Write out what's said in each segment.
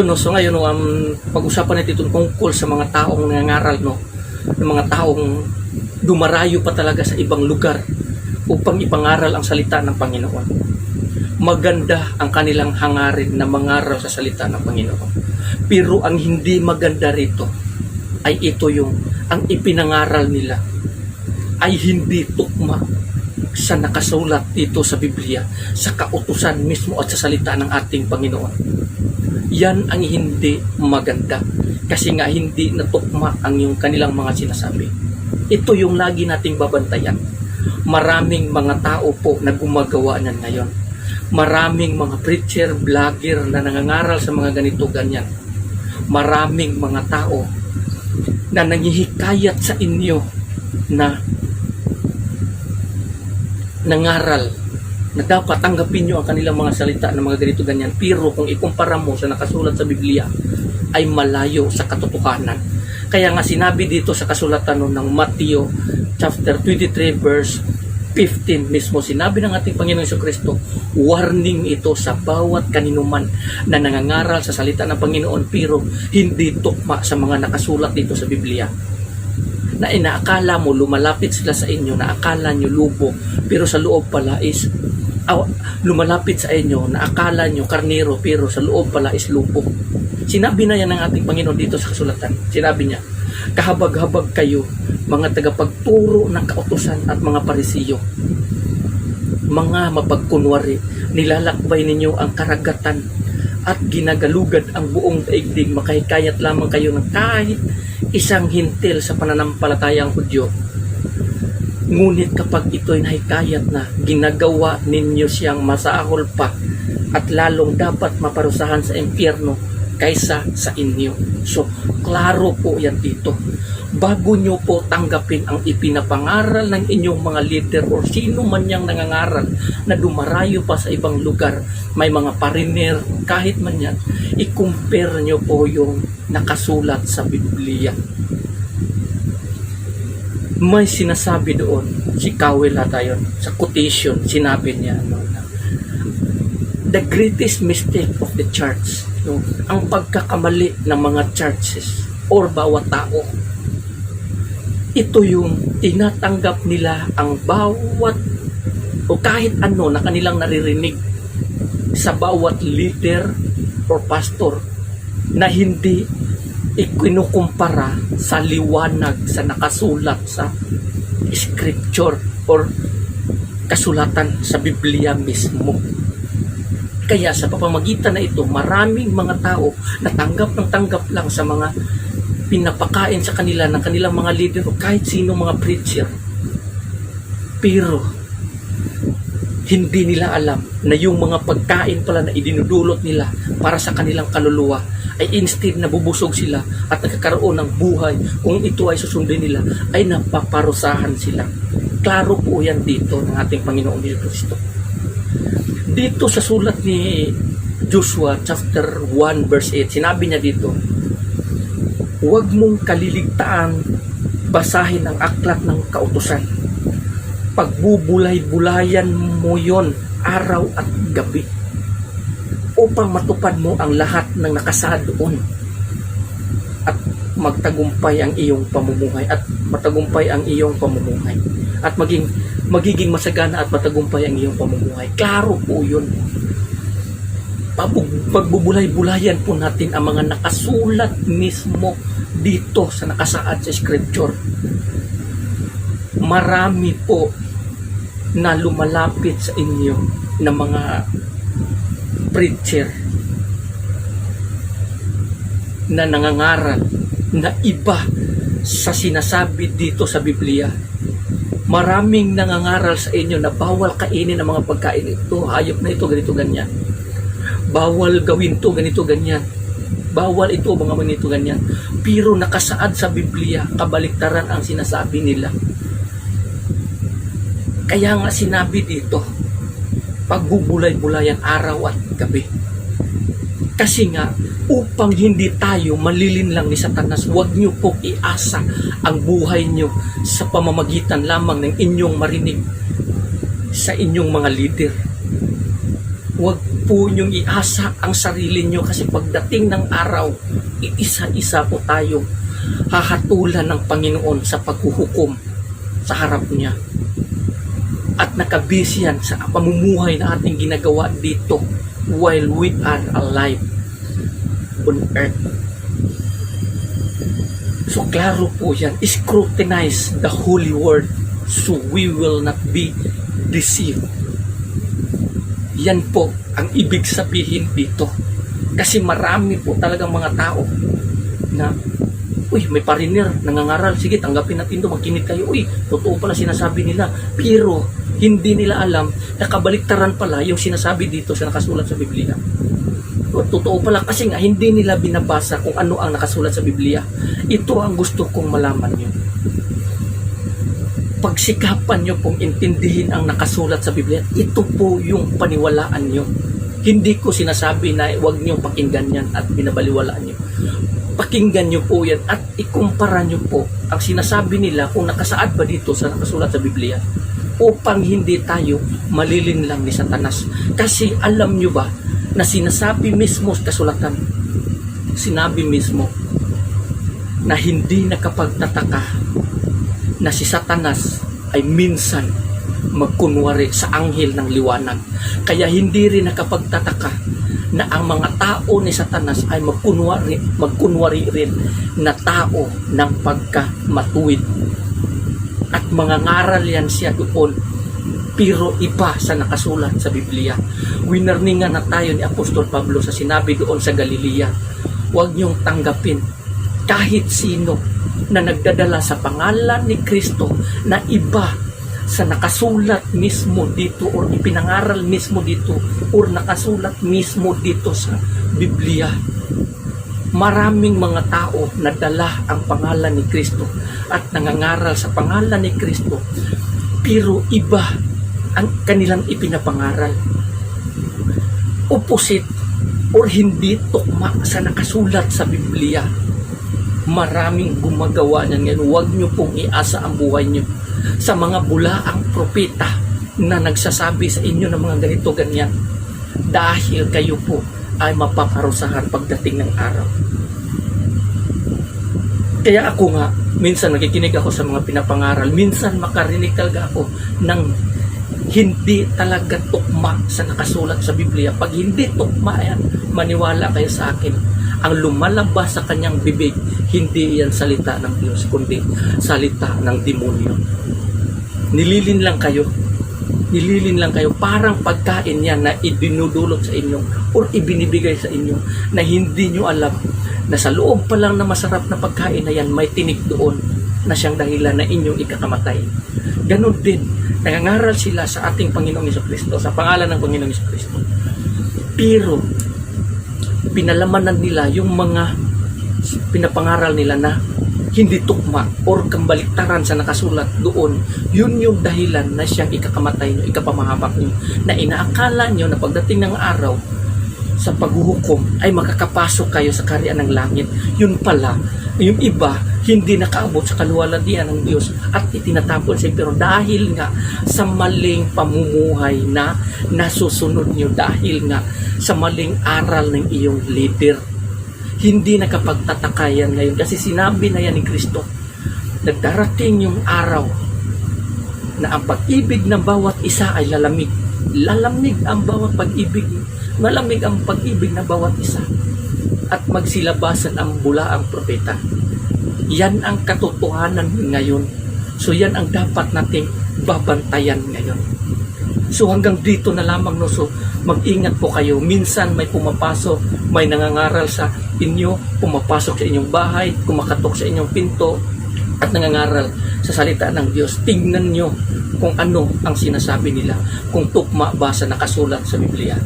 no. So ngayon, no, pag-usapan natin itong tungkol sa mga taong nangangaral, no, ng mga taong dumarayo pa talaga sa ibang lugar upang ipangaral ang salita ng Panginoon. Maganda ang kanilang hangarin na mangaral sa salita ng Panginoon. Pero ang hindi maganda rito ay ito yung ang ipinangaral nila ay hindi tukma sa nakasulat dito sa Biblia, sa kautusan mismo at sa salita ng ating Panginoon. Yan ang hindi maganda kasi nga hindi natukma ang yung kanilang mga sinasabi. Ito yung lagi nating babantayan. Maraming mga tao po na gumagawa niyan ngayon. Maraming mga preacher, vlogger na nangangaral sa mga ganito ganyan. Maraming mga tao na nanghihikayat sa inyo na nangaral na dapat tanggapin nyo ang kanilang mga salita ng mga ganito ganyan. Pero kung ikumpara mo sa nakasulat sa Biblia ay malayo sa katotohanan. Kaya nga sinabi dito sa kasulatan ng Matthew chapter 23 verse 15 mismo, sinabi ng ating Panginoong Jesucristo, warning ito sa bawat kaninuman na nangangaral sa salita ng Panginoon pero hindi tukma sa mga nakasulat dito sa Biblia. Na inaakala mo lumalapit sila sa inyo, na akala nyo lubo, pero sa loob pala is lumalapit sa inyo, na akala nyo karnero, pero sa loob pala is lupo. Sinabi na yan ng ating Panginoon dito sa kasulatan. Sinabi niya, kahabag-habag kayo, mga tagapagturo ng kautusan at mga parisiyo, mga mapagkunwari, nilalakbay ninyo ang karagatan at ginagalugad ang buong daigdig, makahikayat lamang kayo ng kahit isang hintil sa pananampalatayang Hudyo. Ngunit kapag ito'y nahikayat na, ginagawa ninyo siyang masahol pa at lalong dapat maparusahan sa impyerno kaysa sa inyo. So, klaro po yan dito. Bago nyo po tanggapin ang ipinapangaral ng inyong mga leader o sino man yang nangangaral na dumarayo pa sa ibang lugar, may mga pariner, kahit man yan, i-compare nyo po yung nakasulat sa Biblia. May sinasabi doon, si Cowell tayo, sa quotation, sinabi niya, the greatest mistake of the church, ang pagkakamali ng mga churches or bawat tao, ito yung tinatanggap nila ang bawat o kahit ano na kanilang naririnig sa bawat leader or pastor na hindi ikinukumpara sa liwanag sa nakasulat sa scripture or kasulatan sa Biblia mismo. Kaya sa pamamagitan na ito, maraming mga tao na tanggap ng tanggap lang sa mga pinapakain sa kanila ng kanilang mga leader o kahit sino mga preacher. Pero hindi nila alam na yung mga pagkain pala na idinudulot nila para sa kanilang kaluluwa ay instead na bubusog sila at nagkakaroon ng buhay, kung ito ay susundin nila ay napaparusahan sila. Klaro po yan dito ng ating Panginoong Jesucristo. Dito sa sulat ni Joshua chapter 1 verse 8, sinabi niya dito, huwag mong kaliligtaan basahin ang aklat ng kautusan. Pagbubulay-bulayan mo yon araw at gabi upang matupad mo ang lahat ng nakasaad doon at magtagumpay ang iyong pamumuhay at magiging masagana at matagumpay ang iyong pamumuhay. Klaro po yun. Pagbubulay-bulayan po natin ang mga nakasulat mismo dito sa nakasaad sa scripture. Marami po na lumalapit sa inyo na mga preacher na nangangaral na iba sa sinasabi dito sa Biblia. Maraming nangangaral sa inyo na bawal kainin ang mga pagkain ito, hayop na ito, ganito, ganyan. Bawal gawin to, ganito, ganyan. Bawal ito, mga ganito, ganyan. Pero nakasaad sa Biblia, kabaliktaran ang sinasabi nila. Kaya nga sinabi dito, pagbubulay-bulayan araw at gabi. Kasi nga, upang hindi tayo malilinlang ni Satanas, huwag nyo po iasa ang buhay nyo sa pamamagitan lamang ng inyong marinig sa inyong mga leader. Huwag po niyong iasa ang sarili niyo kasi pagdating ng araw, isa-isa po tayo hahatulan ng Panginoon sa paghuhukom sa harap niya. At nakabase yan sa pamumuhay na ating ginagawa dito while we are alive on earth. So klaro po yan, scrutinize the holy word so we will not be deceived. Yan po ang ibig sabihin dito. Kasi marami po talagang mga tao na, uy, may pariner, nangangaral, sige, tanggapin natin ito, magkinig kayo, uy, totoo pala sinasabi nila. Pero, hindi nila alam na kabaliktaran pala yung sinasabi dito sa nakasulat sa Biblia. Totoo pala kasi nga, hindi nila binabasa kung ano ang nakasulat sa Biblia. Ito ang gusto kong malaman nyo. Pagsikapan nyo pong intindihin ang nakasulat sa Biblia, ito po yung paniwalaan nyo. Hindi ko sinasabi na huwag nyo pakinggan yan at binabaliwalaan nyo. Pakinggan nyo po yan at ikumpara nyo po ang sinasabi nila kung nakasaad ba dito sa nakasulat sa Biblia upang hindi tayo malilinlang ni Satanas. Kasi alam nyo ba na sinasabi mismo sa kasulatan, sinabi mismo na hindi nakapagtataka na si Satanas ay minsan magkunwari sa anghel ng liwanag. Kaya hindi rin nakapagtataka na ang mga tao ni Satanas ay magkunwari rin na tao ng pagkamatuwid. At mga ngaral yan siya doon, pero iba sa nakasulat sa Biblia. Winarningan na tayo ni Apostol Pablo sa sinabi doon sa Galilea, huwag niyong tanggapin kahit sino na nagdadala sa pangalan ni Kristo na iba sa nakasulat mismo dito or ipinangaral mismo dito or nakasulat mismo dito sa Biblia. Maraming mga tao na dala ang pangalan ni Kristo at nangangaral sa pangalan ni Kristo, pero iba ang kanilang ipinapangaral. Opposite or hindi tukma sa nakasulat sa Biblia. Maraming gumagawa niyan ngayon. Huwag niyo pong iasa ang buhay niyo sa mga bulaang propeta na nagsasabi sa inyo ng mga ganito ganyan, dahil kayo po ay mapaparusahan pagdating ng araw. Kaya ako nga, minsan nakikinig ako sa mga pinapangaral, minsan makarinig talaga ako ng hindi talaga tukma sa nakasulat sa Biblia. Pag hindi tukma yan, maniwala kayo sa akin, ang lumalabas sa kanyang bibig, hindi yan salita ng Diyos, kundi salita ng demonyo. Nililin lang kayo, parang pagkain yan na idinudulot sa inyo or ibinibigay sa inyo na hindi nyo alam na sa loob pa lang na masarap na pagkain na yan, may tinik doon na siyang dahilan na inyong ikakamatay. Ganon din, nangangaral sila sa ating Panginoong Jesucristo, sa pangalan ng Panginoong Jesucristo. Pero, pinalamanan nila yung mga pinapangaral nila na hindi tukma or kambaliktaran sa nakasulat doon, yun yung dahilan na siyang ikakamatay nyo, ikapamahamak nyo, na inaakala nyo na pagdating ng araw sa paghuhukom ay makakapasok kayo sa kaharian ng langit. Yun pala, yung iba hindi nakaabot sa kaluwalhatian ng Diyos at itinatapon siya, pero dahil nga sa maling pamumuhay na nasusunod nyo, dahil nga sa maling aral ng iyong leader, hindi nakapagtataka yan ngayon kasi sinabi na yan ni Kristo, nagdarating yung araw na ang pag-ibig ng bawat isa ay lalamig. Lalamig ang bawat pag-ibig, malamig ang pag-ibig ng bawat isa, at magsilabasan ang bulaang propeta. Yan ang katotohanan ngayon. So yan ang dapat nating babantayan ngayon. So hanggang dito na lamang, no. So mag-ingat po kayo. Minsan may pumapasok, may nangangaral sa inyo, pumapasok sa inyong bahay, kumakatok sa inyong pinto at nangangaral sa salita ng Diyos. Tingnan nyo kung ano ang sinasabi nila, kung tukma ba sa nakasulat sa Biblia.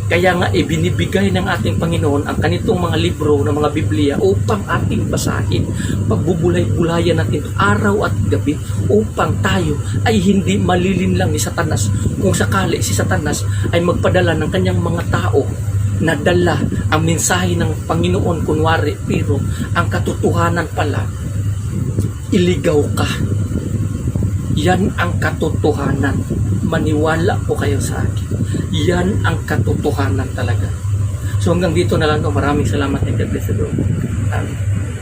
Kaya nga ibinibigay ng ating Panginoon ang kanitong mga libro ng mga Biblia upang ating basahin, pagbubulay-bulayan natin araw at gabi upang tayo ay hindi malilinlang ni Satanas kung sakali si Satanas ay magpadala ng kanyang mga tao na dala ang mensahe ng Panginoon kunwari, pero ang katotohanan pala, iligaw ka. Yan ang katotohanan. Maniwala po kayo sa akin. Yan ang katotohanan talaga. So hanggang dito na lang, no? Maraming salamat and God bless you. Amen.